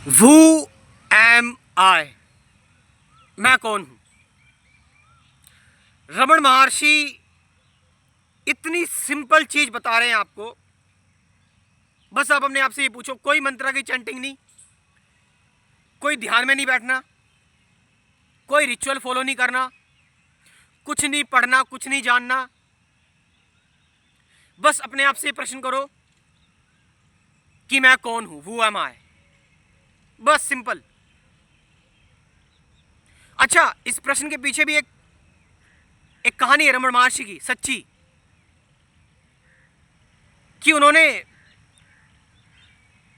Who am I? मैं कौन हूं? रमन महर्षि इतनी सिंपल चीज बता रहे हैं आपको। बस आप अपने आप से ये पूछो, कोई मंत्र की चैंटिंग नहीं, कोई ध्यान में नहीं बैठना, कोई रिचुअल फॉलो नहीं करना, कुछ नहीं पढ़ना, कुछ नहीं जानना। बस अपने आप से प्रश्न करो कि मैं कौन हूं, हु एम आई। बस सिंपल। अच्छा, इस प्रश्न के पीछे भी एक कहानी है रमन महर्षि की, सच्ची, कि उन्होंने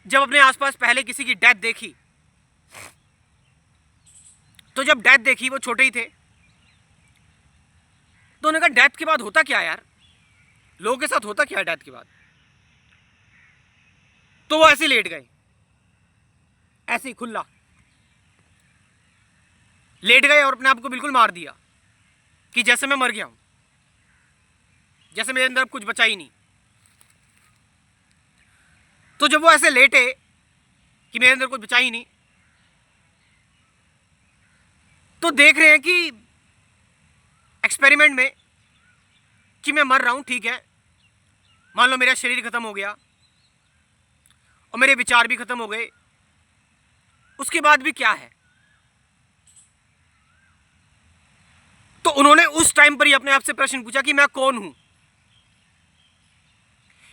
जब अपने आसपास पहले किसी की डेथ देखी, तो जब डेथ देखी, वो छोटे ही थे, तो उन्होंने कहा डेथ के बाद होता क्या यार, लोगों के साथ होता क्या है डेथ के बाद। तो वो ऐसे लेट गए, ऐसे ही खुला लेट गए और अपने आप को बिल्कुल मार दिया कि जैसे मैं मर गया हूं, जैसे मेरे अंदर कुछ बचा ही नहीं। तो जब वो ऐसे लेटे कि मेरे अंदर कुछ बचा ही नहीं, तो देख रहे हैं कि एक्सपेरिमेंट में कि मैं मर रहा हूं, ठीक है, मान लो मेरा शरीर खत्म हो गया और मेरे विचार भी खत्म हो गए, उसके बाद भी क्या है। तो उन्होंने उस टाइम पर ही अपने आप से प्रश्न पूछा कि मैं कौन हूं।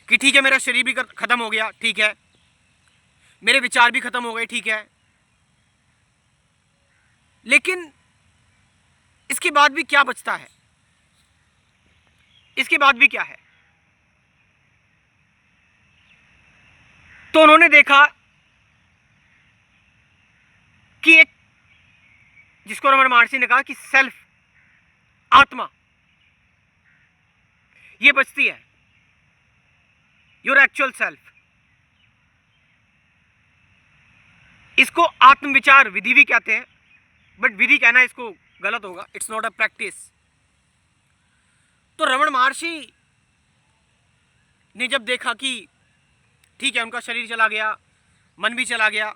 कि ठीक है, मेरा शरीर भी खत्म हो गया, ठीक है, मेरे विचार भी खत्म हो गए, ठीक है, लेकिन इसके बाद भी क्या बचता है, इसके बाद भी क्या है। तो उन्होंने देखा कि एक, जिसको रमन महर्षि ने कहा कि सेल्फ, आत्मा, ये बचती है, योर एक्चुअल सेल्फ। इसको आत्मविचार विधि भी कहते हैं, बट विधि कहना इसको गलत होगा, इट्स नॉट अ प्रैक्टिस। तो रमन महर्षि ने जब देखा कि ठीक है, उनका शरीर चला गया, मन भी चला गया,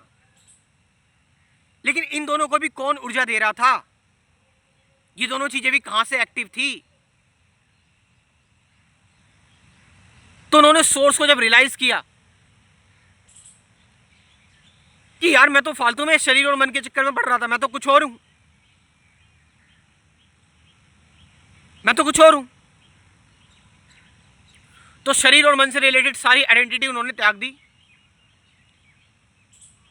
लेकिन इन दोनों को भी कौन ऊर्जा दे रहा था, ये दोनों चीजें भी कहां से एक्टिव थी। तो उन्होंने सोर्स को जब रियलाइज किया कि यार मैं तो फालतू में शरीर और मन के चक्कर में पड़ रहा था, मैं तो कुछ और हूं, मैं तो कुछ और हूं। तो शरीर और मन से रिलेटेड सारी आइडेंटिटी उन्होंने त्याग दी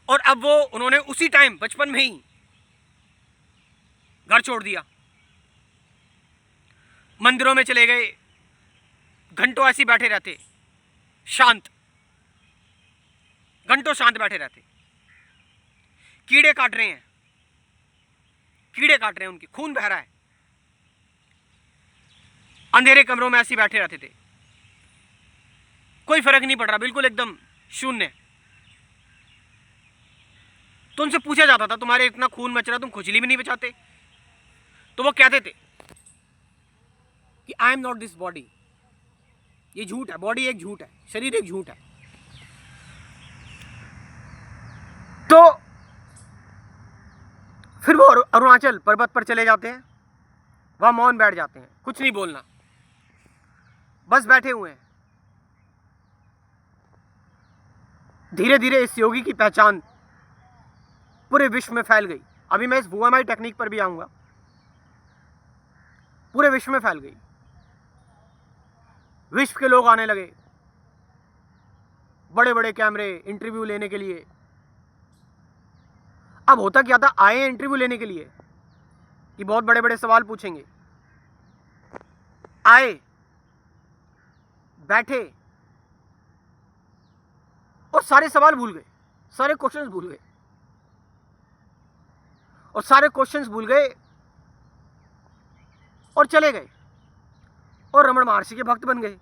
और अब वो उन्होंने उसी टाइम बचपन में ही घर छोड़ दिया, मंदिरों में चले गए, घंटों ऐसे बैठे रहते, शांत, घंटों शांत बैठे रहते। कीड़े काट रहे हैं, कीड़े काट रहे हैं, उनके खून बह रहा है, अंधेरे कमरों में ऐसे बैठे रहते थे, कोई फर्क नहीं पड़ रहा, बिल्कुल एकदम शून्य। तो उनसे पूछा जाता था तुम्हारे इतना खून मच रहा, तुम खुजली भी नहीं बचाते। तो वो कहते थे कि I am not this body, ये झूठ है, बॉडी एक झूठ है, शरीर एक झूठ है। तो फिर वो अरुणाचल पर्वत पर चले जाते हैं, वहां मौन बैठ जाते हैं, कुछ नहीं बोलना, बस बैठे हुए हैं। धीरे धीरे इस योगी की पहचान पूरे विश्व में फैल गई। अभी मैं इस वुआमाई टेक्निक पर भी आऊंगा। पूरे विश्व में फैल गई, विश्व के लोग आने लगे, बड़े बड़े कैमरे इंटरव्यू लेने के लिए। अब होता क्या था, आए इंटरव्यू लेने के लिए कि बहुत बड़े बड़े सवाल पूछेंगे, आए, बैठे और सारे सवाल भूल गए, सारे क्वेश्चंस भूल गए, और सारे क्वेश्चंस भूल गए और चले गए और रमन महर्षि के भक्त बन गए।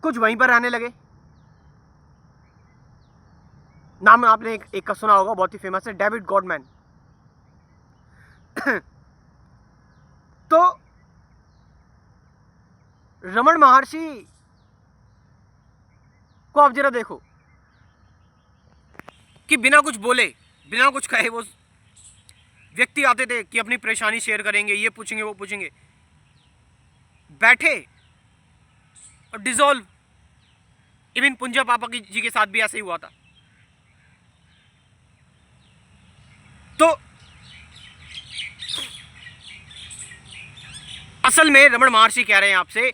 कुछ वहीं पर रहने लगे। नाम आपने एक का सुना होगा, बहुत ही फेमस है, डेविड गॉडमैन। तो रमन महर्षि को आप जरा देखो, कि बिना कुछ बोले, बिना कुछ कहे वो व्यक्ति आते थे कि अपनी परेशानी शेयर करेंगे, ये पूछेंगे वो पूछेंगे, बैठे और डिसॉल्व। इवन पुंजा पापा जी के साथ भी ऐसे ही हुआ था। तो असल में रमण महर्षि कह रहे हैं आपसे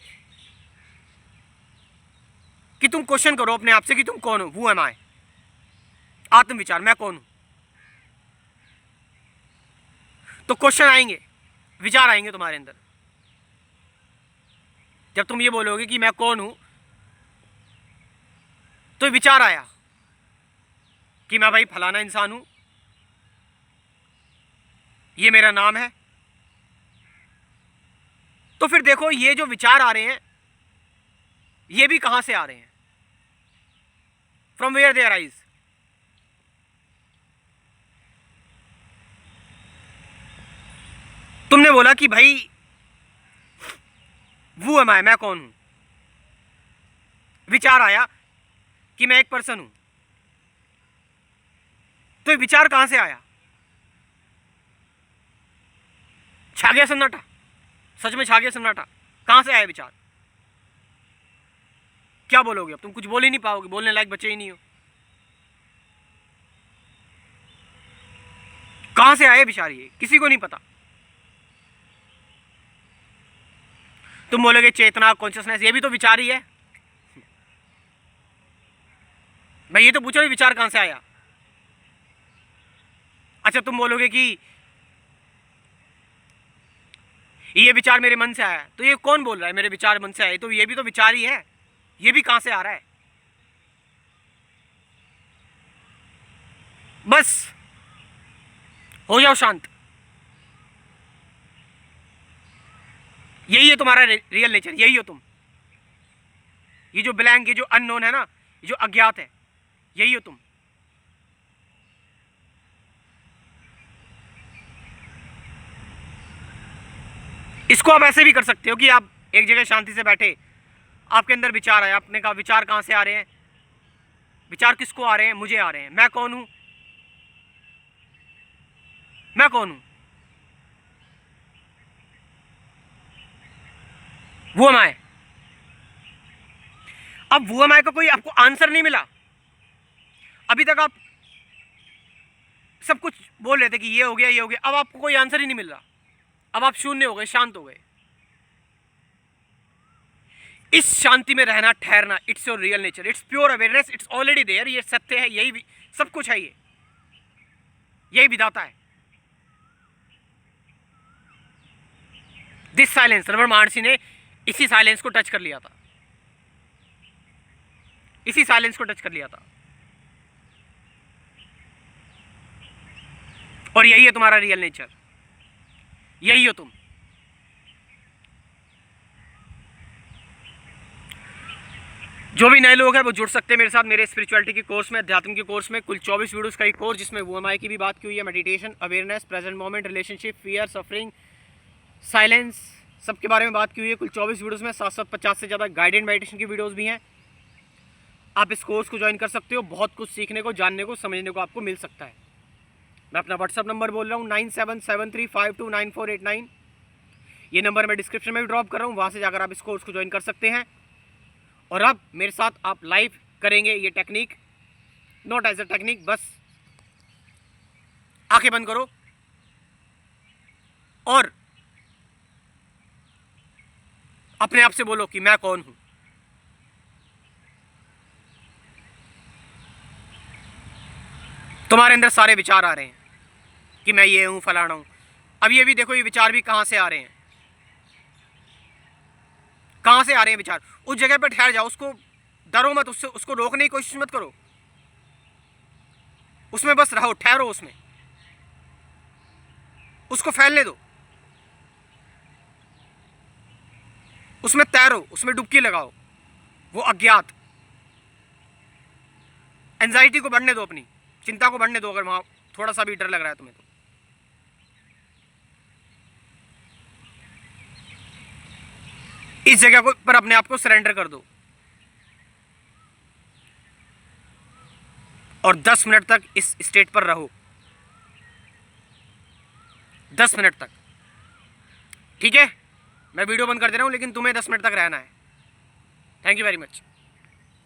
कि तुम क्वेश्चन करो अपने आप से कि तुम कौन हो, हु एम आई, आत्मविचार, मैं कौन हूं। तो क्वेश्चन आएंगे, विचार आएंगे तुम्हारे अंदर। जब तुम ये बोलोगे कि मैं कौन हूं, तो विचार आया कि मैं भाई फलाना इंसान हूं, ये मेरा नाम है। तो फिर देखो ये जो विचार आ रहे हैं ये भी कहां से आ रहे हैं, फ्रॉम वेयर दे अराइज। तुमने बोला कि भाई वो एम आई, मैं कौन हूं। विचार आया कि मैं एक पर्सन हूं। तो ये विचार कहां से आया, छा गया सन्नाटा, सच में छा गया सन्नाटा। कहां से आया विचार, क्या बोलोगे अब, तुम कुछ बोल ही नहीं पाओगे, बोलने लायक बचे ही नहीं हो। कहां से आए विचार, ये किसी को नहीं पता। तुम बोलोगे चेतना, कॉन्शियसनेस, ये भी तो विचार ही है। मैं ये तो पूछ रहा हूं विचार कहां से आया। अच्छा तुम बोलोगे कि ये विचार मेरे मन से आया, तो ये कौन बोल रहा है मेरे विचार मन से आए, तो ये भी तो विचार ही है। ये भी कहां से आ रहा है। बस हो जाओ शांत। यही है तुम्हारा रियल नेचर, यही हो तुम। ये जो ब्लैंक, ये जो अननोन है ना, ये जो अज्ञात है, यही हो तुम। इसको आप ऐसे भी कर सकते हो कि आप एक जगह शांति से बैठे, आपके अंदर विचार आया, आपने कहा विचार कहां से आ रहे हैं, विचार किसको आ रहे हैं, मुझे आ रहे हैं। मैं कौन हूं, मैं कौन हूं, वो एम आई। अब वो एम आई का कोई आपको आंसर नहीं मिला। अभी तक आप सब कुछ बोल रहे थे कि ये हो गया, ये हो गया, अब आपको कोई आंसर ही नहीं मिल रहा। अब आप शून्य हो गए, शांत हो गए। इस शांति में रहना, ठहरना, it's your real nature, it's pure awareness, it's already there. ये सत्य है, यही सब कुछ है, यही विधाता है। दिस साइलेंस, रमण महर्षि ने इसी साइलेंस को टच कर लिया था, इसी साइलेंस को टच कर लिया था। और यही है तुम्हारा रियल नेचर, यही हो तुम। जो भी नए लोग हैं वो जुड़ सकते हैं मेरे साथ मेरे स्पिरिचुअलिटी के कोर्स में, अध्यात्म के कोर्स में। कुल 24 वीडियोस का एक कोर्स, जिसमें वो एम आई की भी बात की हुई है, meditation, awareness, present moment, relationship, fear, suffering, silence, सबके बारे में बात की हुई है। कुल 24 वीडियोस में 750 से ज़्यादा गाइडेड मेडिटेशन की वीडियोस भी हैं। आप इस कोर्स को ज्वाइन कर सकते हो, बहुत कुछ सीखने को, जानने को, समझने को आपको मिल सकता है। मैं अपना व्हाट्सअप नंबर बोल रहा हूँ 9773529489। ये नंबर मैं डिस्क्रिप्शन में भी ड्रॉप कर रहा हूँ, वहाँ से जाकर आप इस कोर्स को ज्वाइन कर सकते हैं। और अब मेरे साथ आप लाइव करेंगे ये technique, not as a technique, बस आंखें बंद करो और अपने आप से बोलो कि मैं कौन हूं। तुम्हारे अंदर सारे विचार आ रहे हैं कि मैं ये हूं, फलाना हूं। अब ये भी देखो, ये विचार भी कहां से आ रहे हैं, कहां से आ रहे हैं विचार। उस जगह पर ठहर जाओ, उसको डरो मत, उससे उसको रोकने की कोशिश मत करो, उसमें बस रहो, ठहरो उसमें, उसको फैलने दो, उसमें तैरो, उसमें डुबकी लगाओ। वो अज्ञात, एंजाइटी को बढ़ने दो, अपनी चिंता को बढ़ने दो, अगर वहां थोड़ा सा भी डर लग रहा है तुम्हें तो। इस जगह को पर अपने आप को सरेंडर कर दो। और 10 मिनट तक इस स्टेट पर रहो, 10 मिनट तक। ठीक है, मैं वीडियो बंद कर दे रहा हूँ, लेकिन तुम्हें 10 मिनट तक रहना है। Thank you very much.